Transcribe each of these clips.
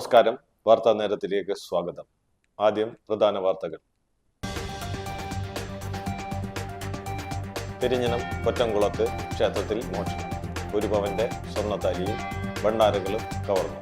നമസ്കാരം. വാർത്താ നേരത്തിലേക്ക് സ്വാഗതം. ആദ്യം പ്രധാന വാർത്തകൾ. പെരിഞ്ഞനം കൊറ്റംകുളത്ത് ക്ഷേത്രത്തിൽ മോഷണം. 1 പവന്റെ സ്വർണ്ണത്താലിയും ഭണ്ഡാരങ്ങളും കവർന്നു.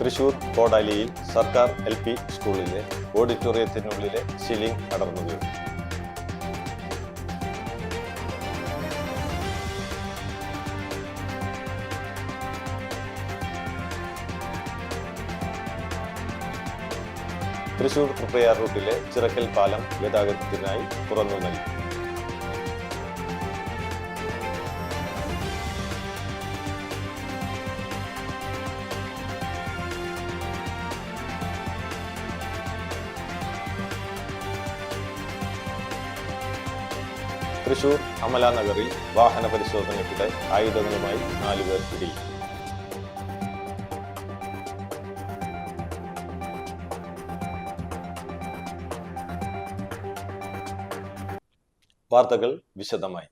തൃശൂർ കോടാലിയിൽ സർക്കാർ LP സ്കൂളിലെ ഓഡിറ്റോറിയത്തിനുള്ളിലെ സീലിംഗ് അടർന്നു വീണു. തൃശൂർ തൃപ്രയാർ റൂട്ടിലെ ചിറക്കൽ പാലം ഗതാഗതത്തിനായി തുറന്നു നൽകി. തൃശൂർ അമലാനഗറിൽ വാഹന പരിശോധനയ്ക്കിടെ ആയുധങ്ങളുമായി 4 പേർ പിടിയിൽ. വാർത്തകൾ വിശദമായി.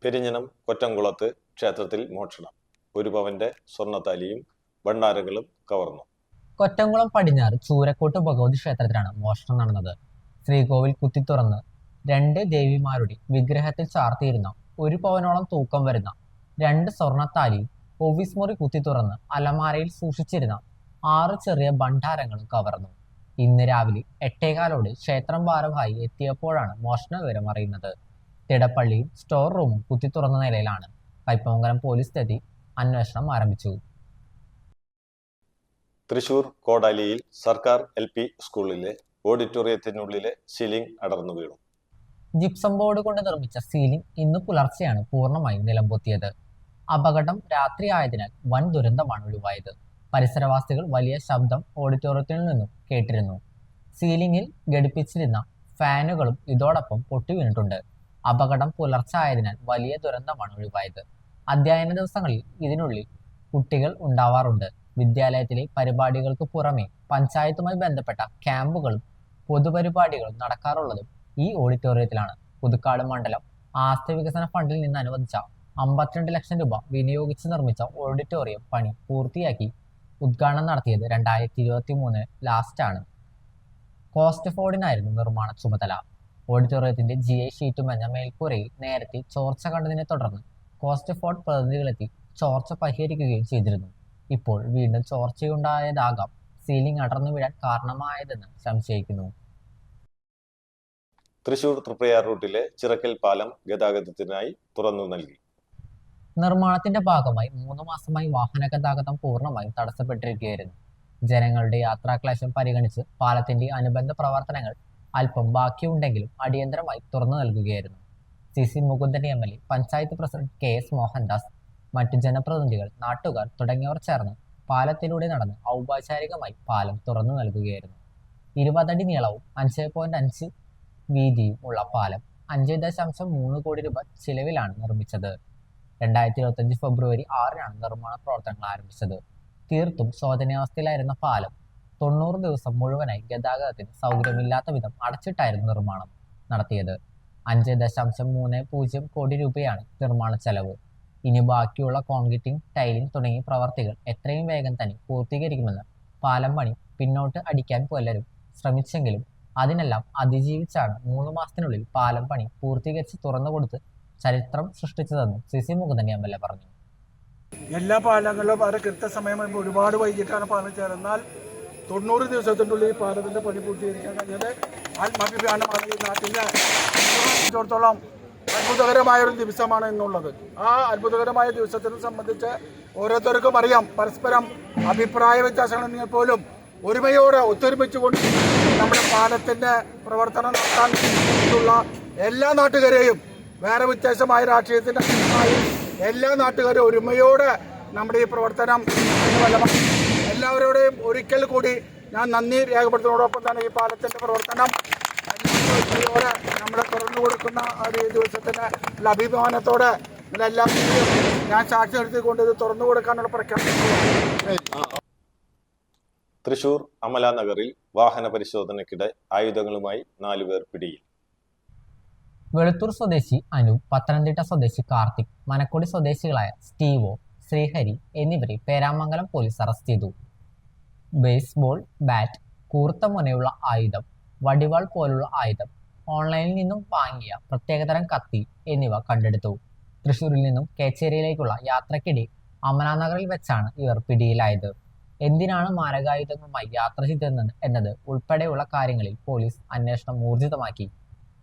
പെരിഞ്ഞനം കൊറ്റംകുളത്ത് ക്ഷേത്രത്തിൽ മോഷണം. 1 പവന്റെ സ്വർണ്ണത്താലിയും ഭണ്ഡാരങ്ങളും കവർന്നു. കൊറ്റംകുളം പടിഞ്ഞാറ് ചൂരക്കോട്ട് ഭഗവതി ക്ഷേത്രത്തിലാണ് മോഷണം നടന്നത്. ശ്രീകോവിൽ കുത്തിത്തുറന്ന് 2 ദേവിമാരുടെ വിഗ്രഹത്തിൽ ചാർത്തിയിരുന്ന 1 പവനോളം തൂക്കം വരുന്ന 2 സ്വർണ്ണത്താലിയും ഓഫീസ് മുറി കുത്തിത്തുറന്ന് അലമാരയിൽ സൂക്ഷിച്ചിരുന്ന 6 ചെറിയ ഭണ്ഡാരങ്ങളും കവർന്നു. ഇന്ന് രാവിലെ 8:15 ക്ഷേത്രം ഭാരവാഹി എത്തിയപ്പോഴാണ് മോഷണ വിവരം അറിയുന്നത്. തിടപ്പള്ളിയും സ്റ്റോർ റൂമും കുത്തിത്തുറന്ന നിലയിലാണ്. കയ്പമംഗലം പോലീസ് എത്തി അന്വേഷണം ആരംഭിച്ചു. തൃശൂർ കോടാലിയിൽ സർക്കാർ LP സ്കൂളിലെ ഓഡിറ്റോറിയത്തിനുള്ളിലെ സീലിംഗ് അടർന്നു വീണു. ജിപ്സം ബോർഡ് കൊണ്ട് നിർമ്മിച്ച സീലിംഗ് ഇന്ന് പുലർച്ചെയാണ് പൂർണ്ണമായും നിലംപൊത്തിയത്. അപകടം രാത്രിയായതിനാൽ വൻ ദുരന്തമാണ് ഒഴിവായത്. പരിസരവാസികൾ വലിയ ശബ്ദം ഓഡിറ്റോറിയത്തിൽ നിന്നും കേട്ടിരുന്നു. സീലിംഗിൽ ഘടിപ്പിച്ചിരുന്ന ഫാനുകളും ഇതോടൊപ്പം പൊട്ടി വീണിട്ടുണ്ട്. അപകടം പുലർച്ചെ ആയതിനാൽ വലിയ ദുരന്തമാണ് ഒഴിവായത്. അധ്യയന ദിവസങ്ങളിൽ ഇതിനുള്ളിൽ കുട്ടികൾ ഉണ്ടാവാറുണ്ട്. വിദ്യാലയത്തിലെ പരിപാടികൾക്ക് പുറമെ പഞ്ചായത്തുമായി ബന്ധപ്പെട്ട ക്യാമ്പുകളും പൊതുപരിപാടികളും നടക്കാറുള്ളതും ഈ ഓഡിറ്റോറിയത്തിലാണ്. പുതുക്കാട് മണ്ഡലം ആസ്തി വികസന ഫണ്ടിൽ നിന്ന് അനുവദിച്ച 52 ലക്ഷം രൂപ വിനിയോഗിച്ച് നിർമ്മിച്ച ഓഡിറ്റോറിയം പണി പൂർത്തിയാക്കി ഉദ്ഘാടനം നടത്തിയത് 2023 ലാസ്റ്റാണ്. കോസ്റ്റ് ഫോർഡിനായിരുന്നു നിർമ്മാണ ചുമതല. ഓഡിറ്റോറിയത്തിന്റെ GI ഷീറ്റ് മെഞ്ഞ മേൽക്കൂരയിൽ നേരത്തെ ചോർച്ച കണ്ടതിനെ തുടർന്ന് കോസ്റ്റ് ഫോർഡ് പ്രതിനിധികളെത്തി ചോർച്ച പരിഹരിക്കുകയും ചെയ്തിരുന്നു. ഇപ്പോൾ വീണ്ടും ചോർച്ചയുണ്ടായതാകാം സീലിംഗ് അടർന്നു വീഴാൻ കാരണമായതെന്ന് സംശയിക്കുന്നു. തൃശൂർ തൃപ്രയാർ റൂട്ടിലെ ചിറക്കൽ പാലം ഗതാഗതത്തിനായി തുറന്നു നൽകി. നിർമ്മാണത്തിന്റെ ഭാഗമായി 3 മാസമായി വാഹന ഗതാഗതം പൂർണ്ണമായും തടസ്സപ്പെട്ടിരിക്കുകയായിരുന്നു. ജനങ്ങളുടെ യാത്രാക്ലേശം പരിഗണിച്ച് പാലത്തിന്റെ അനുബന്ധ പ്രവർത്തനങ്ങൾ അല്പം ബാക്കിയുണ്ടെങ്കിലും അടിയന്തരമായി തുറന്നു നൽകുകയായിരുന്നു. CC Mukundan MLA, panchayat president KS Mohandas, മറ്റു ജനപ്രതിനിധികൾ, നാട്ടുകാർ തുടങ്ങിയവർ ചേർന്ന് പാലത്തിലൂടെ നടന്ന് ഔപചാരികമായി പാലം തുറന്നു നൽകുകയായിരുന്നു. 20 അടി നീളവും 5.5 വീതിയും ഉള്ള പാലം 5.3 കോടി രൂപ ചിലവിലാണ് നിർമ്മിച്ചത്. 2025 ഫെബ്രുവരി 6-നാണ് നിർമ്മാണ പ്രവർത്തനങ്ങൾ ആരംഭിച്ചത്. തീർത്തും ശോചനീയാവസ്ഥയിലായിരുന്ന പാലം 90 ദിവസം മുഴുവനായി ഗതാഗതത്തിന് സൗകര്യമില്ലാത്ത വിധം അടച്ചിട്ടായിരുന്നു നിർമ്മാണം നടത്തിയത്. 5.30 കോടി രൂപയാണ് നിർമ്മാണ ചെലവ്. ഇനി ബാക്കിയുള്ള കോൺക്രീറ്റിംഗ്, ടൈലിംഗ് തുടങ്ങിയ പ്രവർത്തികൾ എത്രയും വേഗം തന്നെ പൂർത്തീകരിക്കുമെന്ന് പാലം പണി പിന്നോട്ട് അടിക്കാൻ പലരും ശ്രമിച്ചെങ്കിലും അതിനെല്ലാം അതിജീവിച്ചാണ് 3 മാസത്തിനുള്ളിൽ പാലം പണി പൂർത്തീകരിച്ച് തുറന്നുകൊടുത്ത് ചരിത്രം സൃഷ്ടിച്ചതെന്ന് CC മുകുന്ദൻ MLA പറഞ്ഞു. എല്ലാ പാലങ്ങളിലും വളരെ കൃത്യസമയം ഒരുപാട് വൈകിട്ടാണ് പാലം ചേർന്നാൽ 90 ദിവസത്തിനുള്ളിൽ പാലത്തിന്റെ പണി പൂർത്തീകരിക്കാൻ കഴിഞ്ഞത് ആത്മാഭിമാനമാണ്. ഈ നാട്ടിലെ സംബന്ധിച്ചിടത്തോളം അത്ഭുതകരമായൊരു ദിവസമാണ് എന്നുള്ളത്. ആ അത്ഭുതകരമായ ദിവസത്തിനെ സംബന്ധിച്ച് ഓരോരുത്തർക്കും അറിയാം. പരസ്പരം അഭിപ്രായ വ്യത്യാസങ്ങൾ പോലും ഒരുമയോടെ ഒത്തൊരുമിച്ചുകൊണ്ട് നമ്മുടെ പാലത്തിന്റെ പ്രവർത്തനം നടത്താനുള്ള എല്ലാ നാട്ടുകാരെയും, വേറെ വ്യത്യാസമായ രാഷ്ട്രീയത്തിന്റെ എല്ലാ നാട്ടുകാരും ഒരുമയോടെ നമ്മുടെ ഈ പ്രവർത്തനം എല്ലാവരോടെയും ഒരിക്കൽ കൂടി ഞാൻ നന്ദി രേഖപ്പെടുത്തുന്നതോടൊപ്പം തന്നെ ഈ പാലത്തിന്റെ പ്രവർത്തനം നമ്മളെ തുറന്നു കൊടുക്കുന്ന ഒരു ദിവസത്തിന് അഭിമാനത്തോടെ എല്ലാം ഞാൻ സാക്ഷി നിർത്തിക്കൊണ്ട് ഇത് തുറന്നു കൊടുക്കാനുള്ള പ്രഖ്യാപനം തൃശൂർ അമലാനഗറിൽ വാഹന പരിശോധനയ്ക്കിടെ ആയുധങ്ങളുമായി 4 പേർ പിടിയിൽ. വെളുത്തൂർ സ്വദേശി അനു, പത്തനംതിട്ട സ്വദേശി കാർത്തിക്, മനക്കൊടി സ്വദേശികളായ സ്റ്റീവോ, ശ്രീഹരി എന്നിവരെ പേരാമംഗലം പോലീസ് അറസ്റ്റ് ചെയ്തു. ബേസ്ബോൾ ബാറ്റ്, കൂർത്ത മുനയുള്ള ആയുധം, വടിവാൾ പോലുള്ള ആയുധം, ഓൺലൈനിൽ നിന്നും വാങ്ങിയ പ്രത്യേകതരം കത്തി എന്നിവ കണ്ടെടുത്തു. തൃശൂരിൽ നിന്നും കേച്ചേരിയിലേക്കുള്ള യാത്രക്കിടെ അമലാനഗറിൽ വെച്ചാണ് ഇവർ പിടിയിലായത്. എന്തിനാണ് മാരകായുധങ്ങളുമായി യാത്ര ചെയ്തതെന്ന് എന്നത് ഉൾപ്പെടെയുള്ള കാര്യങ്ങളിൽ പോലീസ് അന്വേഷണം ഊർജിതമാക്കി.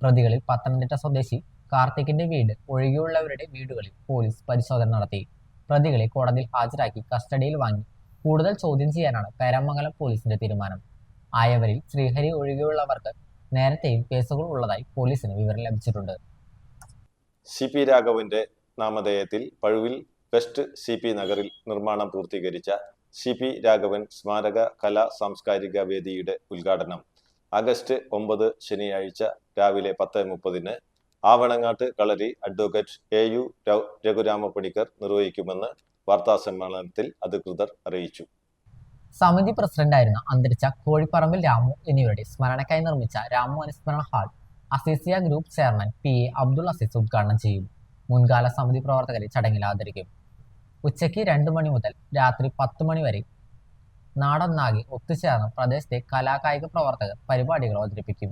പ്രതികളിൽ പത്തനംതിട്ട സ്വദേശി കാർത്തിക്കിന്റെ വീട് ഒഴികെയുള്ളവരുടെ വീടുകളിൽ പോലീസ് പരിശോധന നടത്തി. പ്രതികളെ കോടതിയിൽ ഹാജരാക്കി കസ്റ്റഡിയിൽ വാങ്ങി കൂടുതൽ ചോദ്യം ചെയ്യാനാണ് പേരാമംഗലം പോലീസിന്റെ തീരുമാനം. ആയവരിൽ ശ്രീഹരി ഒഴികെയുള്ളവർക്ക് നേരത്തെയും കേസുകൾ ഉള്ളതായി പോലീസിന് വിവരം ലഭിച്ചിട്ടുണ്ട്. CP രാഘവന്റെ നാമധേയത്തിൽ പഴുവിൽ വെസ്റ്റ് CP നഗറിൽ നിർമ്മാണം പൂർത്തീകരിച്ച CP രാഘവൻ സ്മാരക കലാ സാംസ്കാരിക വേദിയുടെ ഉദ്ഘാടനം ആഗസ്റ്റ് 9 ശനിയാഴ്ച രാവിലെ 10:30 ആവണങ്ങാട്ട് കളരി അഡ്വക്കേറ്റ് AU രഘുരാമപണിക്കർ നിർവഹിക്കുമെന്ന് വാർത്താസമ്മേളനത്തിൽ അധികൃതർ അറിയിച്ചു. സമിതി പ്രസിഡന്റായിരുന്ന അന്തരിച്ച കോഴിപ്പറമ്പിൽ രാമു എന്നിവരുടെ സ്മരണയ്ക്കായി നിർമ്മിച്ച രാമു അനുസ്മരണ hall Azeezia group chairman PA Abdul Aziz ഉദ്ഘാടനം ചെയ്യും. മുൻകാല സമിതി പ്രവർത്തകരെ ചടങ്ങിൽ ആദരിക്കും. ഉച്ചയ്ക്ക് 2 മണി മുതൽ രാത്രി 10 മണി വരെ നാടൊന്നാകെ ഒത്തുചേർന്ന് പ്രദേശത്തെ കലാകായിക പ്രവർത്തകർ പരിപാടികൾ അവതരിപ്പിക്കും.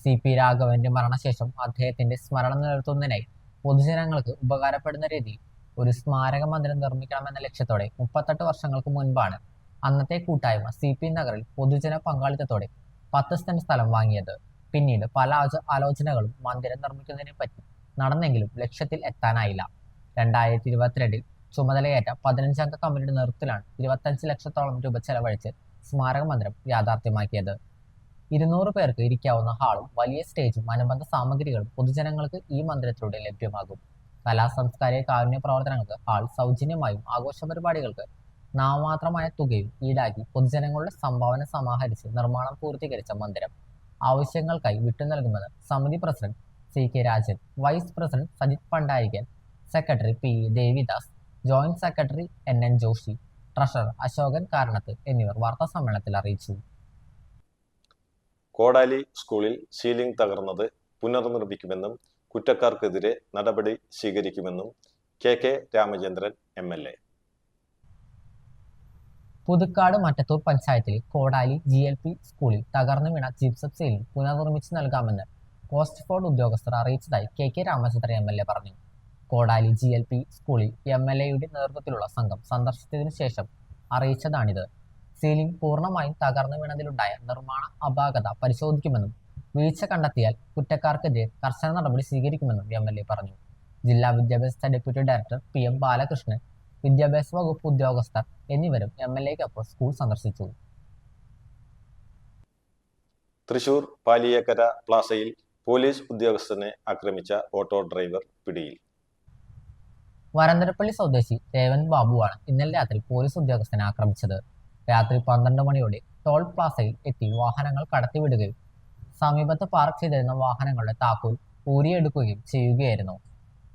CP രാഘവന്റെ മരണശേഷം അദ്ദേഹത്തിന്റെ സ്മരണ നിലനിർത്തുന്നതിനായി പൊതുജനങ്ങൾക്ക് ഉപകാരപ്പെടുന്ന രീതിയിൽ ഒരു സ്മാരക മന്ദിരം നിർമ്മിക്കണമെന്ന ലക്ഷ്യത്തോടെ 38 വർഷങ്ങൾക്ക് മുൻപാണ് അന്നത്തെ കൂട്ടായ്മ CP നഗറിൽ പൊതുജന പങ്കാളിത്തത്തോടെ 10 സെന്റ് സ്ഥലം വാങ്ങിയത്. പിന്നീട് പല ആലോചനകളും മന്ദിരം നിർമ്മിക്കുന്നതിനെ പറ്റി നടന്നെങ്കിലും ലക്ഷ്യത്തിൽ എത്താനായില്ല. 2022 ചുമതലയേറ്റ 15 അംഗ കമ്മിറ്റിയുടെ നേതൃത്വത്തിലാണ് 25 ലക്ഷത്തോളം രൂപ ചെലവഴിച്ച് സ്മാരക മന്ദിരം യാഥാർത്ഥ്യമാക്കിയത്. 200 പേർക്ക് ഇരിക്കാവുന്ന ഹാളും വലിയ സ്റ്റേജും അനുബന്ധ സാമഗ്രികളും പൊതുജനങ്ങൾക്ക് ഈ മന്ദിരത്തിലൂടെ ലഭ്യമാകും. കലാ സാംസ്കാരിക കാരുണ്യ പ്രവർത്തനങ്ങൾക്ക് ഹാൾ സൗജന്യമായും ആഘോഷ പരിപാടികൾക്ക് നാമമാത്രമായ തുകയും ഈടാക്കി പൊതുജനങ്ങളുടെ സംഭാവന സമാഹരിച്ച് നിർമ്മാണം പൂർത്തീകരിച്ച മന്ദിരം ആവശ്യങ്ങൾക്കായി വിട്ടുനൽകുമെന്ന് സമിതി president CK Rajan, vice president Sajith Pandarikkan, secretary PE Devidas, joint secretary NN Joshi, treasurer Ashokan Karanath എന്നിവർ വാർത്താസമ്മേളനത്തിൽ അറിയിച്ചു. കോടാലി സ്കൂളിൽ സീലിംഗ് തകർന്നത് പുനർനിർമ്മിക്കുമെന്നും കുറ്റക്കാർക്കെതിരെ നടപടി സ്വീകരിക്കുമെന്നും KK രാമചന്ദ്രൻ MLA. പുതുക്കാട് മറ്റത്തൂർ പഞ്ചായത്തിലെ കോടാലി GLP സ്കൂളിൽ തകർന്നു വീണ ജിപ്സം സീലിംഗ് പുനർനിർമ്മിച്ചു നൽകാമെന്ന് പോസ്റ്റ് ഫോർഡ് ഉദ്യോഗസ്ഥർ അറിയിച്ചതായി KK രാമചന്ദ്രൻ MLA പറഞ്ഞു. കോടാലി GLP സ്കൂളിൽ MLAയുടെ നേതൃത്വത്തിലുള്ള സംഘം സന്ദർശിച്ചതിനു ശേഷം അറിയിച്ചതാണിത്. സീലിംഗ് പൂർണ്ണമായും തകർന്നു വീണതിലുണ്ടായ നിർമ്മാണ അപാകത പരിശോധിക്കുമെന്നും വീഴ്ച കണ്ടെത്തിയാൽ കുറ്റക്കാർക്കെതിരെ കർശന നടപടി സ്വീകരിക്കുമെന്നും MLA പറഞ്ഞു. ജില്ലാ വിദ്യാഭ്യാസ ഡെപ്യൂട്ടി ഡയറക്ടർ PM ബാലകൃഷ്ണൻ, വിദ്യാഭ്യാസ വകുപ്പ് ഉദ്യോഗസ്ഥർ എന്നിവരും MLAക്കൊപ്പം സ്കൂൾ സന്ദർശിച്ചു. തൃശൂർ പാലിയേക്കര പ്ലാസയിൽ പോലീസ് ഉദ്യോഗസ്ഥനെ ആക്രമിച്ച ഓട്ടോ ഡ്രൈവർ പിടിയിൽ. വരന്തരപ്പള്ളി സ്വദേശി രേവന്ത് ബാബുവാണ് ഇന്നലെ രാത്രി പോലീസ് ഉദ്യോഗസ്ഥനെ ആക്രമിച്ചത്. രാത്രി 12 മണിയോടെ ടോൾ പ്ലാസയിൽ എത്തി വാഹനങ്ങൾ കടത്തിവിടുകയും സമീപത്ത് പാർക്ക് ചെയ്തിരുന്ന വാഹനങ്ങളുടെ താക്കോൽ ഊരിയെടുക്കുകയും ചെയ്യുകയായിരുന്നു.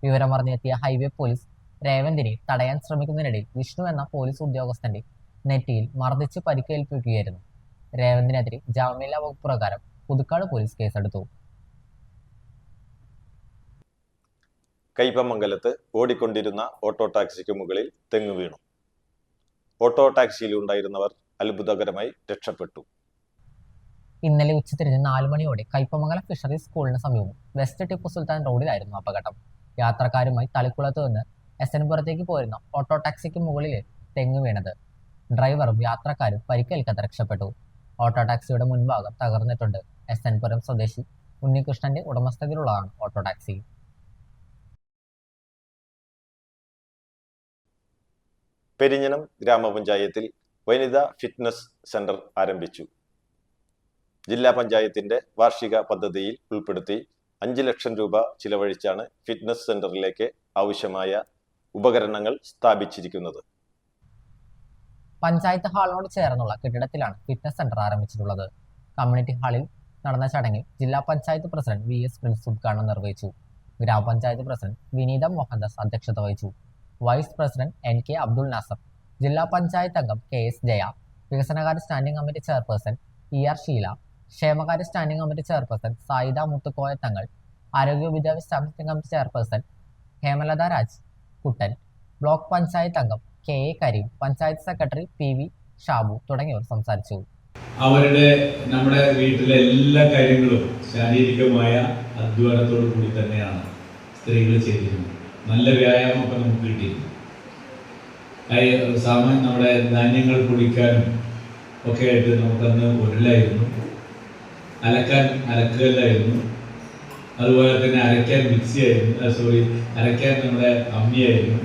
വിവരമറിഞ്ഞെത്തിയ ഹൈവേ പോലീസ് രേവന്തിനെ തടയാൻ ശ്രമിക്കുന്നതിനിടയിൽ വിഷ്ണു എന്ന പോലീസ് ഉദ്യോഗസ്ഥന്റെ നെറ്റിയിൽ മർദ്ദിച്ച് പരിക്കേൽപ്പിക്കുകയായിരുന്നു. രേവന്തിനെതിരെ ജാമ്യമില്ലാ വകുപ്പ് പ്രകാരം പുതുക്കാട് പോലീസ് കേസെടുത്തു. കയ്പമംഗലത്ത് ഓടിക്കൊണ്ടിരുന്ന ഓട്ടോ ടാക്സിക്ക് മുകളിൽ തെങ്ങ് വീണു. ഓട്ടോ ടാക്സിയിൽ ഉണ്ടായിരുന്നവർ അത്ഭുതകരമായി രക്ഷപ്പെട്ടു. ഇന്നലെ ഉച്ചതിരിഞ്ഞ് 4 മണിയോടെ കയ്പമംഗലം ഫിഷറീസ് സ്കൂളിന് സമീപം വെസ്റ്റ് ടിപ്പു സുൽത്താൻ റോഡിലായിരുന്നു അപകടം. യാത്രക്കാരുമായി തളിക്കുളത്ത് നിന്ന് SN പുരത്തേക്ക് പോരുന്ന ഓട്ടോ ടാക്സിക്ക് മുകളിൽ തെങ്ങ് വീണത്. ഡ്രൈവറും യാത്രക്കാരും പരിക്കേൽക്കാതെ രക്ഷപ്പെട്ടു. ഓട്ടോ ടാക്സിയുടെ മുൻഭാഗം തകർന്നിട്ടുണ്ട്. SN പുരം സ്വദേശി ഉണ്ണികൃഷ്ണന്റെ ഉടമസ്ഥതയിലുള്ളതാണ് ഓട്ടോ ടാക്സി. പെരിഞ്ഞനം ഗ്രാമപഞ്ചായത്തിൽ വനിതാ ഫിറ്റ്നസ് സെന്റർ ആരംഭിച്ചു. ജില്ലാ പഞ്ചായത്തിന്റെ വാർഷിക പദ്ധതിയിൽ ഉൾപ്പെടുത്തി 5 ലക്ഷം രൂപ ചിലവഴിച്ചാണ് ഫിറ്റ്നസ് സെന്ററിലേക്ക് ആവശ്യമായ ഉപകരണങ്ങൾ സ്ഥാപിച്ചിരിക്കുന്നത്. പഞ്ചായത്ത് ഹാളിനോട് ചേർന്നുള്ള കെട്ടിടത്തിലാണ് ഫിറ്റ്നസ് സെന്റർ ആരംഭിച്ചിട്ടുള്ളത്. കമ്മ്യൂണിറ്റി ഹാളിൽ നടന്ന ചടങ്ങിൽ ജില്ലാ പഞ്ചായത്ത് പ്രസിഡന്റ് VS പ്രിൻസ് ഉദ്ഘാടനം നിർവഹിച്ചു. ഗ്രാമപഞ്ചായത്ത് പ്രസിഡന്റ് വിനീത മോഹൻദാസ് അധ്യക്ഷത വഹിച്ചു. Vice president NK Abdul Nasar, ജില്ലാ പഞ്ചായത്ത് അംഗം KS ജയ, വികസനകാര്യ standing committee chairperson ER Sheela, ക്ഷേമകാര്യ standing committee chairperson Sayida Muthukoya Thangal, ആരോഗ്യ വിദ്യാഭ്യാസ standing committee chairperson Hemalatha Raj Kuttan, block panchayat അംഗം KA Kareem, panchayat secretary PV Shabu തുടങ്ങിയവർ സംസാരിച്ചു. അവരുടെ നമ്മുടെ വീട്ടിലെ എല്ലാ കാര്യങ്ങളും ശാരീരികമായ അധ്വാനത്തോടു കൂടി തന്നെയാണ് സ്ത്രീകൾ ചെയ്തിരുന്നത്. നല്ല വ്യായാമമൊക്കെ നമുക്ക് കിട്ടിയിരുന്നു. നമ്മുടെ ധാന്യങ്ങൾ പൊടിക്കാനും ഒക്കെ ആയിട്ട് നമുക്കന്ന് ഉരലായിരുന്നു, അലക്കല്ലായിരുന്നു, അതുപോലെ തന്നെ അരയ്ക്കാൻ മിക്സിയായിരുന്നു, അരയ്ക്കാൻ നമ്മുടെ അമ്മിയായിരുന്നു.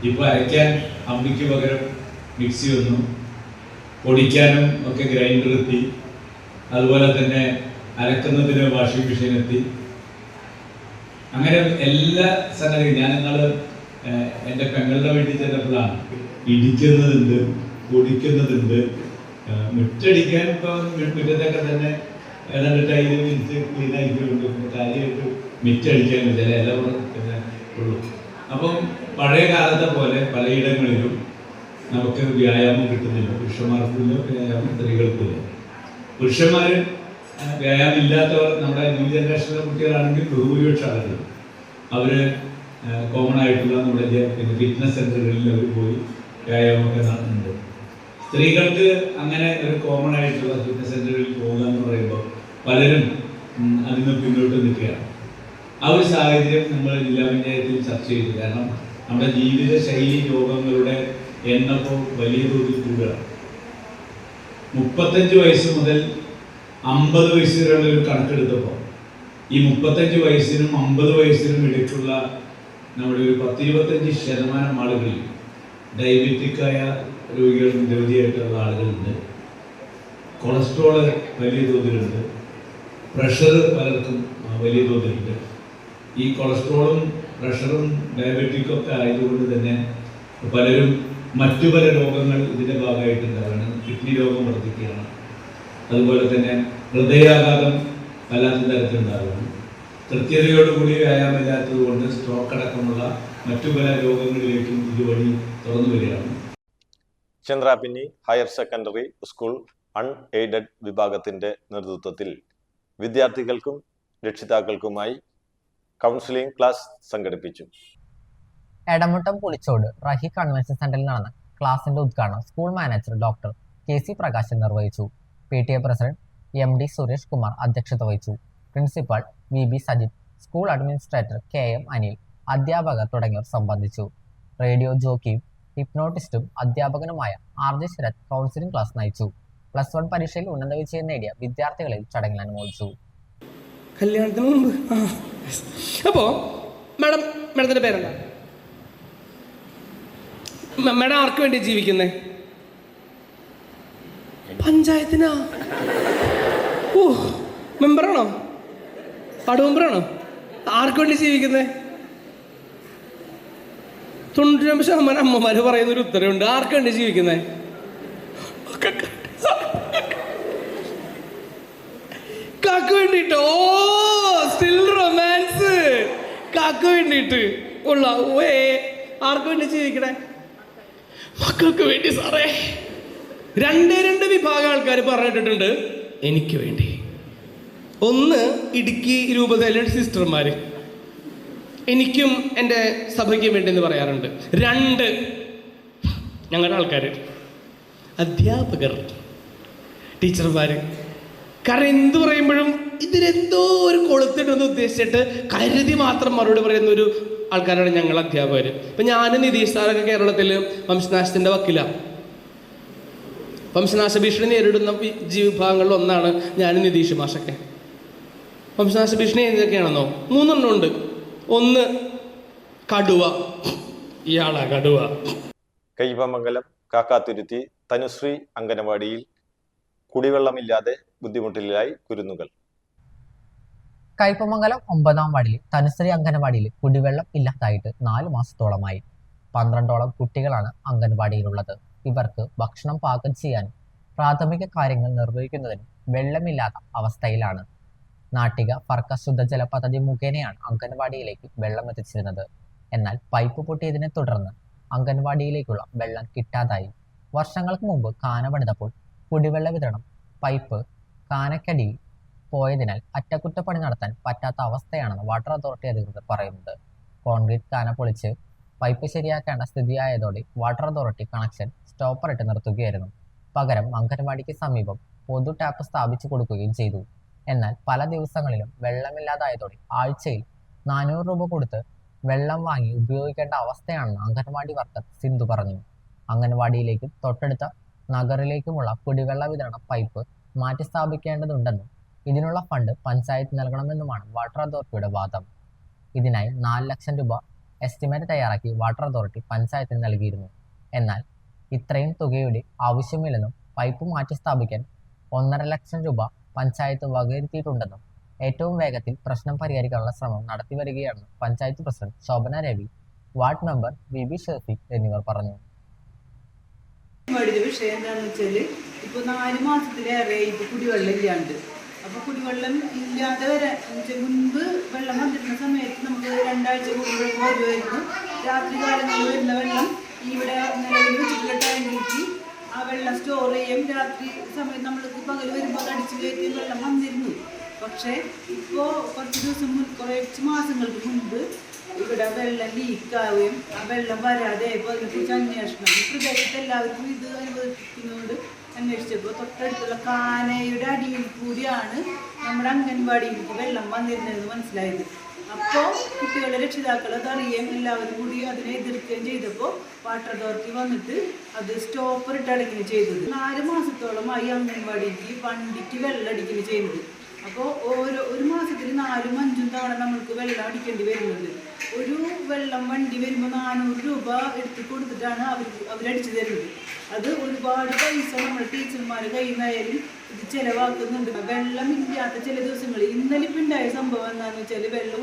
ഇപ്പോൾ അരയ്ക്കാൻ അമ്മിക്ക് പകരം മിക്സി വന്നു, പൊടിക്കാനും ഒക്കെ ഗ്രൈൻഡർ എത്തി, അതുപോലെ തന്നെ അലക്കുന്നതിന് വാഷിംഗ് മെഷീൻ എത്തി. അങ്ങനെ എല്ലാ സംഗതിയും ഞാൻ ഇന്നാള് എൻ്റെ പെങ്ങളുടെ വീട്ടിൽ ചെന്നപ്പോഴാണ് ഇടിക്കുന്നതുണ്ട്, പൊടിക്കുന്നതുണ്ട്, മുറ്റടിക്കാൻ ഇപ്പോൾ മുറ്റത്തൊക്കെ തന്നെ ഏതാണ്ട് ടൈല് വിരിച്ച് ക്ലീനാക്കിയിട്ടുണ്ട്. കാര്യമായിട്ട് മിറ്റടിക്കാൻ ചില എല്ലാവരും തന്നെ ഉള്ളൂ. അപ്പം പഴയ കാലത്തെ പോലെ പലയിടങ്ങളിലും നമുക്ക് വ്യായാമം കിട്ടുന്നില്ല. പുരുഷന്മാർക്കില്ല വ്യായാമം, സ്ത്രീകൾക്കില്ല. പുരുഷന്മാർ വ്യായാമം ഇല്ലാത്തവർ നമ്മുടെ ന്യൂ ജനറേഷനിലെ കുട്ടികളാണെങ്കിൽ ബഹുഭൂരിപക്ഷ ആളുകൾ അവർ കോമൺ ആയിട്ടുള്ള നമ്മുടെ പിന്നെ ഫിറ്റ്നസ് സെൻ്ററുകളിൽ അവർ പോയി വ്യായാമമൊക്കെ നടത്തുന്നുണ്ട്. സ്ത്രീകൾക്ക് അങ്ങനെ ഒരു കോമൺ ആയിട്ടുള്ള ഫിറ്റ്നസ് സെൻ്ററുകളിൽ പോകുക എന്ന് പറയുമ്പോൾ പലരും അതിന് പിന്നോട്ട് നിൽക്കുകയാണ്. ആ ഒരു സാഹചര്യം നമ്മൾ ജില്ലാ പഞ്ചായത്തിൽ ചർച്ച ചെയ്തു. കാരണം നമ്മുടെ ജീവിത ശൈലി രോഗങ്ങളുടെ എണ്ണപ്പോൾ വലിയ തോതിൽ കൂടുകയാണ്. 35 വയസ്സ് മുതൽ 50 വയസ്സ് വരെയുള്ള ഒരു കണക്കെടുത്തപ്പോൾ ഈ 35 വയസ്സിനും 50 വയസ്സിനും ഇടയ്ക്കുള്ള നമ്മുടെ ഒരു 10-25% ആളുകളിൽ ഡയബറ്റിക്കായ രോഗികൾ നിരവധിയായിട്ടുള്ള ആളുകളുണ്ട്. കൊളസ്ട്രോള് വലിയ തോതിലുണ്ട്, പ്രഷർ പലർക്കും വലിയ തോതിലുണ്ട്. ഈ കൊളസ്ട്രോളും പ്രഷറും ഡയബറ്റിക്കും ഒക്കെ ആയതുകൊണ്ട് തന്നെ പലരും മറ്റു പല രോഗങ്ങൾ ഇതിൻ്റെ ഭാഗമായിട്ടുണ്ടാവുകയാണ്. കിഡ്നി രോഗം വർദ്ധിക്കുകയാണ്, അതുപോലെ തന്നെ ഹൃദയാഘാതം വല്ലാത്ത തരത്തിലുണ്ടാവുകയാണ്. കൃത്യതയോടുകൂടി വ്യായാമമില്ലാത്തത് കൊണ്ട് സ്ട്രോക്ക് അടക്കമുള്ള മറ്റു പല രോഗങ്ങളിലേക്കും ഇതുവഴി തുറന്നു വരികയാണ്. Chandrapinni higher secondary school unaided വിഭാഗത്തിന്റെ നേതൃത്വത്തിൽ വിദ്യാർത്ഥികൾക്കും രക്ഷിതാക്കൾക്കുമായി കൗൺസിലിംഗ് ക്ലാസ് സംഘടിപ്പിച്ചു. എടമുട്ടം പുളിച്ചോട് റഹി കൺവെൻഷൻ സെന്ററിൽ നടന്ന ക്ലാസിന്റെ ഉദ്ഘാടനം school manager doctor KC Prakashan നിർവഹിച്ചു. PTA president MD Suresh Kumar അധ്യക്ഷത വഹിച്ചു. Principal VB Sajith, school administrator KM Anil, അധ്യാപകർ തുടങ്ങിയവർ സംബന്ധിച്ചു. റേഡിയോ ജോക്കിയും ഹിപ്നോട്ടിസ്റ്റും അധ്യാപകനുമായ RJ ശരത് കൗൺസിലിംഗ് ക്ലാസ് നയിച്ചു. +1 പരീക്ഷയിൽ ഉന്നത വിജയം നേടിയ വിദ്യാർത്ഥികളെ ചടങ്ങിൽ അനുമോദിച്ചു. കല്യാണത്തിന് മുമ്പ് അപ്പോൾ മാഡത്തിൻ്റെ പേരെന്താ? മാഡം ആർക്ക് വേണ്ടി ജീവിക്കുന്നേ? പഞ്ചായത്തിനാ? ഓ, മെമ്പറാണോ? വാർഡ് മെമ്പറാണോ? ആർക്ക് വേണ്ടി ജീവിക്കുന്നേ? 99% അമ്മമാര് പറയുന്നൊരു ഉത്തരവുണ്ട്. ആർക്ക് വേണ്ടി ജീവിക്കുന്നേ? കാക്ക് വേണ്ടിട്ട്. ഓ, സ്റ്റിൽ റൊമാൻസ്. കാക്ക് വേണ്ടിട്ട് ഉള്ള ആർക്ക് വേണ്ടി ജീവിക്കണേ? മക്കൾക്ക് വേണ്ടി സാറേ. 2 വിഭാഗം ആൾക്കാർ പറഞ്ഞിട്ടുണ്ട് എനിക്ക് വേണ്ടി. ഒന്ന് ഇടുക്കി രൂപതയിലെ സിസ്റ്റർമാര് എനിക്കും എൻ്റെ സഭയ്ക്കും വേണ്ടി എന്ന് പറയാറുണ്ട്. 2 ഞങ്ങളുടെ ആൾക്കാർ, അധ്യാപകർ, ടീച്ചർമാർ. കാരണം എന്ത് പറയുമ്പോഴും ഇതിലെന്തോ ഒരു കൊളുത്തിട്ടൊന്ന് ഉദ്ദേശിച്ചിട്ട് കരുതി മാത്രം മറുപടി പറയുന്ന ഒരു ആൾക്കാരാണ് ഞങ്ങൾ അധ്യാപകർ. ഇപ്പം ഞാൻ നിതീഷ് സാറൊക്കെ കേരളത്തിൽ വംശനാശത്തിൻ്റെ വക്കിലാണ്. വംശനാശ ഭീഷണി നേരിടുന്ന വിഭാഗങ്ങളിൽ ഒന്നാണ് ഞാൻ നിതീഷ് മാഷൊക്കെ. വംശനാശ ഭീഷണി ഏതൊക്കെയാണെന്നോ? 3 എണ്ണം ഉണ്ട്. ഒന്ന് കടുവ. ഇയാളാ കടുവ. കയ്പമംഗലം കാക്കാത്തുരുത്തി തനുശ്രീ അംഗനവാടിയിൽ കുടിവെള്ളമില്ലാതെ ബുദ്ധിമുട്ടിലായി കുരുന്നുകൾ. കയ്പമംഗലം 9ാം വാർഡിലെ തനുശ്രീ അംഗനവാടിയിൽ കുടിവെള്ളം ഇല്ലാതായിട്ട് 4 മാസത്തോളമായി. 12ഓളം കുട്ടികളാണ് അംഗൻവാടിയിലുള്ളത്. ഇവർക്ക് ഭക്ഷണം പാകം ചെയ്യാനും പ്രാഥമിക കാര്യങ്ങൾ നിർവഹിക്കുന്നതിനും വെള്ളമില്ലാത്ത അവസ്ഥയിലാണ്. നാട്ടിക ഫർക്ക ശുദ്ധജല പദ്ധതി മുഖേനയാണ് അംഗൻവാടിയിലേക്ക് വെള്ളം എത്തിച്ചിരുന്നത്. എന്നാൽ പൈപ്പ് പൊട്ടിയതിനെ തുടർന്ന് അംഗൻവാടിയിലേക്കുള്ള വെള്ളം കിട്ടാതായി. വർഷങ്ങൾക്ക് മുമ്പ് കാന പണിതപ്പോൾ കുടിവെള്ള വിതരണം പൈപ്പ് കാനക്കടിയിൽ പോയതിനാൽ അറ്റകുറ്റപ്പണി നടത്താൻ പറ്റാത്ത അവസ്ഥയാണെന്ന് വാട്ടർ അതോറിറ്റി അധികൃതർ പറയുന്നത്. കോൺക്രീറ്റ് കാന പൊളിച്ച് പൈപ്പ് ശരിയാക്കേണ്ട സ്ഥിതിയായതോടെ വാട്ടർ അതോറിറ്റി കണക്ഷൻ സ്റ്റോപ്പറിട്ട് നിർത്തുകയായിരുന്നു. പകരം അംഗൻവാടിക്ക് സമീപം പൊതു ടാപ്പ് സ്ഥാപിച്ചു കൊടുക്കുകയും ചെയ്തു. എന്നാൽ പല ദിവസങ്ങളിലും വെള്ളമില്ലാതായതോടെ ആഴ്ചയിൽ 400 രൂപ കൊടുത്ത് വെള്ളം വാങ്ങി ഉപയോഗിക്കേണ്ട അവസ്ഥയാണെന്ന് അംഗൻവാടി വർക്കർ സിന്ധു പറഞ്ഞു. അംഗൻവാടിയിലേക്കും തൊട്ടടുത്ത നഗറിലേക്കുമുള്ള കുടിവെള്ള വിതരണ പൈപ്പ് മാറ്റി സ്ഥാപിക്കേണ്ടതുണ്ടെന്നും ഇതിനുള്ള ഫണ്ട് പഞ്ചായത്ത് നൽകണമെന്നുമാണ് വാട്ടർ അതോറിറ്റിയുടെ വാദം. ഇതിനായി 4 ലക്ഷം രൂപ എസ്റ്റിമേറ്റ് തയ്യാറാക്കി വാട്ടർ അതോറിറ്റി പഞ്ചായത്തിന് നൽകിയിരുന്നു. എന്നാൽ ഇത്രയും തുകയുടെ ആവശ്യമില്ലെന്നും പൈപ്പ് മാറ്റി സ്ഥാപിക്കാൻ 1.5 ലക്ഷം രൂപ പഞ്ചായത്ത് വകയിരുത്തിയിട്ടുണ്ടെന്നും ഏറ്റവും വേഗത്തിൽ പ്രശ്നം പരിഹരിക്കാനുള്ള ശ്രമം നടത്തിവരികയാണെന്ന് panchayat president Shobhana Ravi, ward member VB Shafeeq എന്നിവർ പറഞ്ഞു. വിഷയം എന്താണെന്ന് വെച്ചാല് ഇപ്പൊ 4 മാസത്തിലേറെ ഇപ്പൊ കുടിവെള്ളം ഇല്ലാണ്ട്. അപ്പൊ കുടിവെള്ളം ഇല്ലാതെ വരെ മുൻപ് വെള്ളം വന്നിരുന്ന സമയത്ത് നമുക്ക് 2 ആഴ്ച കൂടുമ്പോഴേക്കും വരുമായിരുന്നു. രാത്രി കാലങ്ങളിൽ വരുന്ന വെള്ളം ഇവിടെ നിലവിൽ വെച്ചിട്ടുള്ള ടാങ്കിലേക്ക് ആ വെള്ളം സ്റ്റോർ ചെയ്യും. രാത്രി സമയത്ത് നമ്മൾക്ക് പകൽ വരുമ്പോൾ അടിച്ചു കയറ്റിയ വെള്ളം വന്നിരുന്നു. പക്ഷേ ഇപ്പോൾ കുറച്ച് മാസങ്ങൾക്ക് മുൻപ് ഇവിടെ വെള്ളം ലീക്കാവുകയും ആ വെള്ളം വരാതെ ഇപ്പോൾ അതിനെക്കുറിച്ച് അന്വേഷണം പ്രദേശത്ത് എല്ലാവർക്കും ഇത് അനുഭവിക്കുന്നതുകൊണ്ട് അന്വേഷിച്ചപ്പോൾ തൊട്ടടുത്തുള്ള കാനയുടെ അടിയിൽ കൂടിയാണ് നമ്മുടെ അംഗൻവാടിയിലേക്ക് വെള്ളം വന്നിരുന്നതെന്ന് മനസ്സിലായത്. അപ്പോൾ കുട്ടികളുടെ രക്ഷിതാക്കൾ അതറിയുകയും എല്ലാവരും കൂടി അതിനെ എതിർക്കുകയും ചെയ്തപ്പോൾ വാട്ടർ അതോറിറ്റി വന്നിട്ട് അത് സ്റ്റോപ്പർ ഇട്ടടക്കുകയും ചെയ്തത്. 4 മാസത്തോളമായി അംഗൻവാടിക്ക് വണ്ടിക്ക് വെള്ളം അടിക്കുകയും ചെയ്യുന്നത്. അപ്പോൾ ഒരു മാസത്തിൽ 4ഉം 5ഉം തവണ നമ്മൾക്ക് വെള്ളം അടിക്കേണ്ടി വരുന്നുണ്ട്. ഒരു വെള്ളം വണ്ടി വരുമ്പോൾ 400 രൂപ എടുത്ത് കൊടുത്തിട്ടാണ് അവരടിച്ചു തരുന്നത്. അത് ഒരുപാട് പൈസ നമ്മുടെ ടീച്ചർമാരുടെ കയ്യിൽ നിന്നായാലും ഇത് ചിലവാക്കുന്നുണ്ട്. വെള്ളമില്ലാത്ത ചില ദിവസങ്ങൾ ഇന്നലെ ഇപ്പം ഉണ്ടായ സംഭവം എന്താണെന്ന് വെച്ചാൽ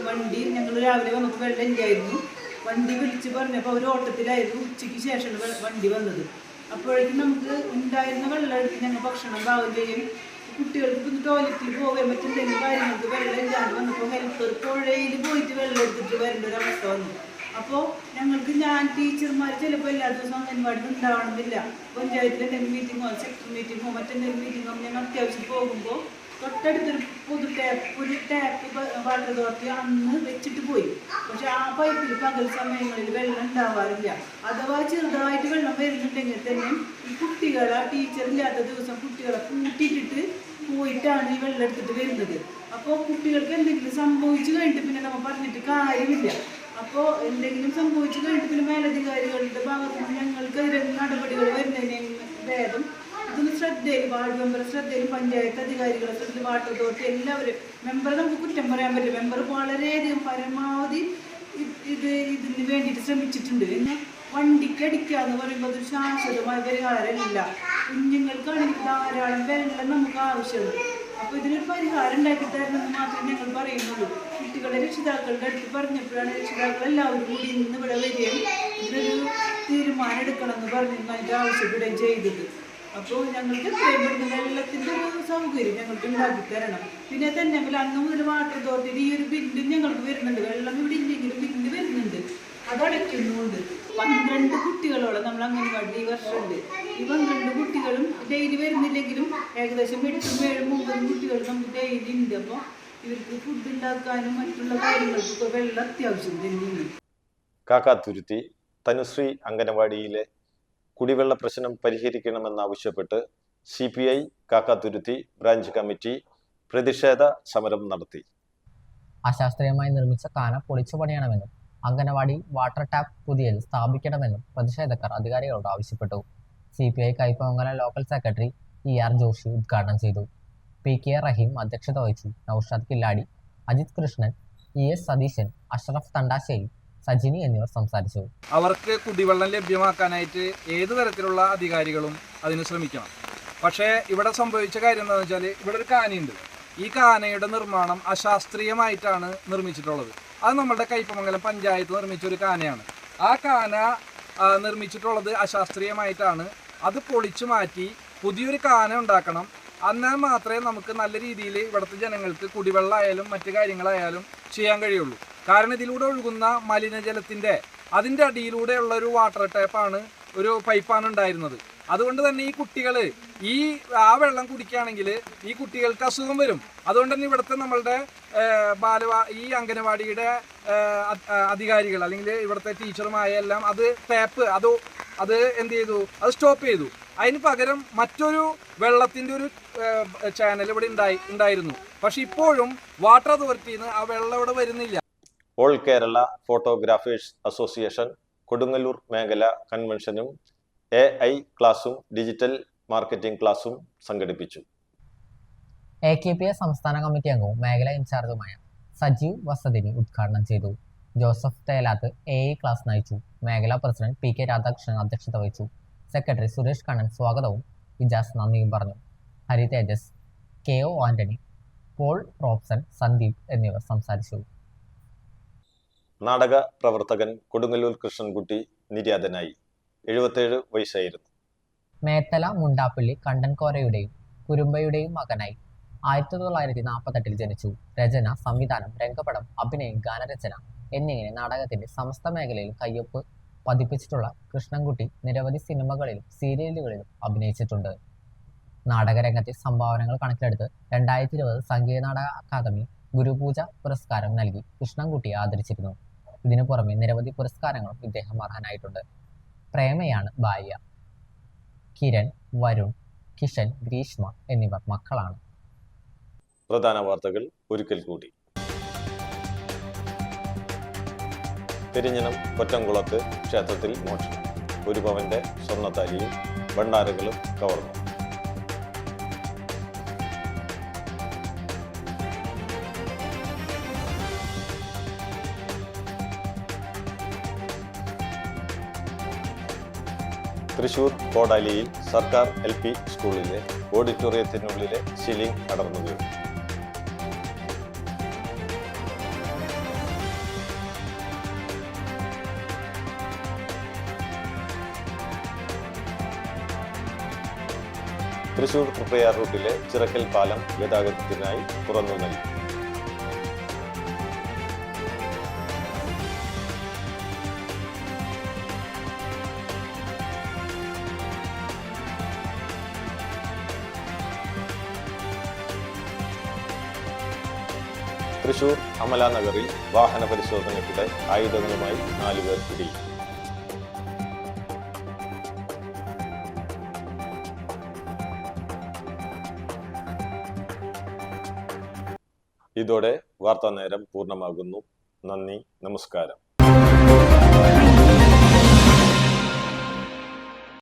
വണ്ടി ഞങ്ങൾ രാവിലെ വന്നപ്പോൾ വെള്ളം ഇല്ലായിരുന്നു. വണ്ടി വിളിച്ച് പറഞ്ഞപ്പോൾ അവർ ഓട്ടത്തിലായിരുന്നു. ഉച്ചയ്ക്ക് ശേഷമാണ് വണ്ടി വന്നത്. അപ്പോഴേക്കും നമുക്ക് ഉണ്ടായിരുന്ന വെള്ളം എടുത്ത് ഞങ്ങൾ ഭക്ഷണം പാകം ചെയ്യും. കുട്ടികൾക്ക് ഇപ്പം ടോയ്ലറ്റിൽ പോകാൻ പറ്റുന്ന കാര്യങ്ങൾക്ക് വെള്ളം ഇല്ലാണ്ട് വന്നപ്പോൾ ഹെൽപ്പർ പുഴയിൽ പോയിട്ട് വെള്ളം എടുത്തിട്ട് വരേണ്ട ഒരു അവസ്ഥ വന്നു. അപ്പോൾ ഞാൻ ടീച്ചർമാർ ചിലപ്പോൾ എല്ലാ ദിവസവും അംഗൻവാടിയിൽ ഉണ്ടാവണമെന്നില്ല. പഞ്ചായത്തിൽ എന്തെങ്കിലും മീറ്റിങ്ങോ സെക്ടർ മീറ്റിങ്ങോ മറ്റെന്തെങ്കിലും മീറ്റിങ്ങോ ഞങ്ങൾ അത്യാവശ്യം പോകുമ്പോൾ തൊട്ടടുത്തൊരു ഒരു ടാപ്പ് വാട്ടർ അതോറിറ്റി അന്ന് വെച്ചിട്ട് പോയി. പക്ഷെ ആ പൈപ്പിൽ പകൽ സമയങ്ങളിൽ വെള്ളം ഉണ്ടാവാറില്ല. അഥവാ ചെറുതായിട്ട് വെള്ളം വരുന്നുണ്ടെങ്കിൽ തന്നെ ഈ കുട്ടികളെ ടീച്ചറില്ലാത്ത ദിവസം കുട്ടികളെ കൂട്ടിയിട്ടിട്ട് പോയിട്ടാണ് ഈ വെള്ളം എടുത്തിട്ട് വരുന്നത്. അപ്പോൾ കുട്ടികൾക്ക് എന്തെങ്കിലും സംഭവിച്ചു കഴിഞ്ഞിട്ട് പിന്നെ നമ്മൾ പറഞ്ഞിട്ട് കാര്യമില്ല. അപ്പോൾ എന്തെങ്കിലും സംഭവിച്ചു കഴിഞ്ഞിട്ട് പിന്നെ മേലധികാരികളുടെ ഭാഗത്ത് നിന്ന് ഞങ്ങൾക്ക് നടപടികൾ വരുന്നതിന് ഭേദം ഇതൊന്ന് ശ്രദ്ധയിൽ വാർഡ് മെമ്പറുടെ ശ്രദ്ധയിൽ പഞ്ചായത്ത് അധികാരികളുടെ ശ്രദ്ധയിൽ വാട്ടർ അതോറിറ്റി എല്ലാവരും മെമ്പറെ നമുക്ക് കുറ്റം പറയാൻ പറ്റില്ല. മെമ്പർ വളരെയധികം പരമാവധി ഇതിന് വേണ്ടിയിട്ട് ശ്രമിച്ചിട്ടുണ്ട്. എന്നാൽ വണ്ടിക്ക് അടിക്കുക എന്ന് പറയുമ്പോൾ അതൊരു ശാശ്വതമായ പരിഹാരമില്ല. കുഞ്ഞുങ്ങൾക്കാണെങ്കിൽ ധാരാളം വെള്ളം നമുക്ക് ആവശ്യമുണ്ട്. അപ്പോൾ ഇതിനൊരു പരിഹാരം ഉണ്ടാക്കി തരണമെന്ന് മാത്രമേ ഞങ്ങൾ പറയുന്നുള്ളൂ. കുട്ടികളുടെ രക്ഷിതാക്കളുടെ അടുത്ത് പറഞ്ഞപ്പോഴാണ് രക്ഷിതാക്കൾ എല്ലാവരും കൂടി ഇന്ന് ഇവിടെ വരികയും ഇതിനൊരു തീരുമാനം എടുക്കണമെന്ന് പറഞ്ഞിട്ട് ആവശ്യപ്പെടുകയും ചെയ്തത്. അപ്പോൾ ഞങ്ങൾക്ക് എത്രയും പെട്ടെന്ന് വെള്ളത്തിൻ്റെ ഒരു സൗകര്യം ഞങ്ങൾക്ക് ഉണ്ടാക്കി തരണം. പിന്നെ തന്നെ അന്ന് മുതൽ വാട്ടർ അതോറിറ്റിയിൽ ഈ ഒരു ബില്ല് ഞങ്ങൾക്ക് വരുന്നുണ്ട്. വെള്ളം ഇവിടെ ഇല്ലെങ്കിലും ബില്ല് വരുന്നുണ്ട്. അതടയ്ക്കുന്നുണ്ട്. 12 കുട്ടികളോളം നമ്മൾ അംഗൻവാടി ഈ വർഷമുണ്ട്. ഈ 12 കുട്ടികളും ഡെയിലി വരുന്നില്ലെങ്കിലും ഏകദേശം 8, 7, 9 കുട്ടികൾ നമുക്ക് ഡെയിലി ഉണ്ട്. അപ്പോൾ ഇവർക്ക് ഫുഡ് ഉണ്ടാക്കാനും മറ്റുള്ള കാര്യങ്ങൾക്കൊക്കെ വെള്ളം അത്യാവശ്യം തന്നെയാണ്. കാക്കാത്തുരുത്തി തനുശ്രീ അംഗനവാടിയിലെ കുടിവെള്ള പ്രശ്നം പരിഹരിക്കണമെന്നാവശ്യപ്പെട്ട് CPI കാക്കാത്തുരുത്തി ബ്രാഞ്ച് കമ്മിറ്റി പ്രതിഷേധ സമരം നടത്തി. അശാസ്ത്രീയമായി നിർമ്മിച്ച കാന പൊളിച്ചു പണിയണമെന്നും അംഗനവാടി വാട്ടർ ടാപ്പ് പുതിയത് സ്ഥാപിക്കണമെന്നും പ്രതിഷേധക്കാർ അധികാരികളോട് ആവശ്യപ്പെട്ടു. CPI Kaipamangalam local secretary ER Joshi ഉദ്ഘാടനം ചെയ്തു. PK റഹീം അധ്യക്ഷത വഹിച്ചു. നൌഷാദ് കില്ലാടി, അജിത് കൃഷ്ണൻ, ES സതീശൻ, അഷ്റഫ് തണ്ടാശ്ശേരി, സജിനി എന്നിവർ സംസാരിച്ചു. അവർക്ക് കുടിവെള്ളം ലഭ്യമാക്കാനായിട്ട് ഏത് തരത്തിലുള്ള അധികാരികളും അതിന് ശ്രമിക്കണം. പക്ഷേ ഇവിടെ സംഭവിച്ച കാര്യം എന്താണെന്ന് വെച്ചാൽ ഇവിടെ ഒരു കാനയുണ്ട്. ഈ കാനയുടെ നിർമ്മാണം അശാസ്ത്രീയമായിട്ടാണ് നിർമ്മിച്ചിട്ടുള്ളത്. അത് നമ്മുടെ കൈപ്പമംഗലം പഞ്ചായത്ത് നിർമ്മിച്ചൊരു കാനയാണ്. ആ കാന നിർമ്മിച്ചിട്ടുള്ളത് അശാസ്ത്രീയമായിട്ടാണ്. അത് പൊളിച്ചു മാറ്റി പുതിയൊരു കാന ഉണ്ടാക്കണം. എന്നാൽ മാത്രമേ നമുക്ക് നല്ല രീതിയിൽ ഇവിടുത്തെ ജനങ്ങൾക്ക് കുടിവെള്ളമായാലും മറ്റു കാര്യങ്ങളായാലും ചെയ്യാൻ കഴിയുള്ളൂ. കാരണം ഇതിലൂടെ ഒഴുകുന്ന മലിനജലത്തിൻ്റെ അതിൻ്റെ അടിയിലൂടെയുള്ള ഒരു വാട്ടർ ടാപ്പാണ്, ഒരു പൈപ്പാണ് ഉണ്ടായിരുന്നത്. അതുകൊണ്ട് തന്നെ ഈ കുട്ടികൾ ആ വെള്ളം കുടിക്കുകയാണെങ്കിൽ ഈ കുട്ടികൾക്ക് അസുഖം വരും. അതുകൊണ്ട് തന്നെ ഇവിടുത്തെ നമ്മളുടെ ഈ അംഗനവാടിയുടെ അധികാരികൾ അല്ലെങ്കിൽ ഇവിടുത്തെ ടീച്ചറുമായ എല്ലാം ടാപ്പ് അത് എന്ത് ചെയ്തു, അത് സ്റ്റോപ്പ് ചെയ്തു. അതിന് പകരം മറ്റൊരു വെള്ളത്തിൻ്റെ ഒരു ചാനൽ ഇവിടെ ഉണ്ടായിരുന്നു. പക്ഷെ ഇപ്പോഴും വാട്ടർ അതോറിറ്റിയിൽ നിന്ന് ആ വെള്ളം ഇവിടെ വരുന്നില്ല. All Kerala photographers association Kodungallur മേഖല കൺവെൻഷനും AI ക്ലാസും ഡിജിറ്റൽ മാർക്കറ്റിംഗ് ക്ലാസും സംഘടിപ്പിച്ചു. AKPA സംസ്ഥാന കമ്മിറ്റി അംഗവും മേഖല ഇൻചാർജുമായ സജീവ് വസതിനി ഉദ്ഘാടനം ചെയ്തു. ജോസഫ് തേലാത്ത് AI ക്ലാസ് നയിച്ചു. മേഖലാ പ്രസിഡന്റ് PK രാധാകൃഷ്ണൻ അധ്യക്ഷത വഹിച്ചു. സെക്രട്ടറി സുരേഷ് കണ്ണൻ സ്വാഗതവും ഇജാസ് നന്ദിയും പറഞ്ഞു. Hari Tejas, KO Antony, Paul Robson, Sandeep എന്നിവർ സംസാരിച്ചു. നാടക പ്രവർത്തകൻ കൊടുങ്ങല്ലൂർ കൃഷ്ണൻകുട്ടി നിര്യാതനായി. 77 വയസ്സായിരുന്നു. മേത്തല മുണ്ടാപ്പള്ളി കണ്ടൻകോരയുടെയും കുരുമ്പയുടെയും മകനായി 1948 ജനിച്ചു. രചന, സംവിധാനം, രംഗപടം, അഭിനയം, ഗാനരചന എന്നിങ്ങനെ നാടകത്തിന്റെ സമസ്ത മേഖലയിലും കയ്യൊപ്പ് പതിപ്പിച്ചിട്ടുള്ള കൃഷ്ണൻകുട്ടി നിരവധി സിനിമകളിലും സീരിയലുകളിലും അഭിനയിച്ചിട്ടുണ്ട്. നാടകരംഗത്തെ സംഭാവനകൾ കണക്കിലെടുത്ത് 2020 സംഗീത നാടക അക്കാദമി ഗുരുപൂജ പുരസ്കാരം നൽകി കൃഷ്ണൻകുട്ടിയെ ആദരിച്ചിരുന്നു. ഇതിനു പുറമെ നിരവധി പുരസ്കാരങ്ങളും ഇദ്ദേഹം അർഹനായിട്ടുണ്ട്. പ്രേമയാണ് ഭാര്യ. കിരൺ, വരുൺ, കിഷൻ, ഗ്രീഷ്മ എന്നിവർ മക്കളാണ്. പ്രധാന വാർത്തകൾ ഒരിക്കൽ കൂടി. പെരിഞ്ഞനം കൊറ്റംകുളത്ത് ക്ഷേത്രത്തിൽ മോഷണം. 1 പവന്റെ സ്വർണ്ണത്താലിയും ഭണ്ഡാരങ്ങളും കവർന്നു. തൃശൂർ കോടാലിയിൽ സർക്കാർ LP സ്കൂളിലെ ഓഡിറ്റോറിയത്തിനുള്ളിലെ സീലിംഗ് അടർന്നു വീണു. തൃശൂർ തൃപ്രയാർ റൂട്ടിലെ ചിറക്കൽ പാലം ഗതാഗതത്തിനായി തുറന്നു നൽകി. തൃശൂർ അമല നഗറിൽ വാഹന പരിശോധനയ്ക്കിടെ ആയുധങ്ങളുമായി 4 പേർ പിടിയിൽ. ഇതോടെ വാർത്താ നേരം പൂർണ്ണമാകുന്നു. നന്ദി, നമസ്കാരം.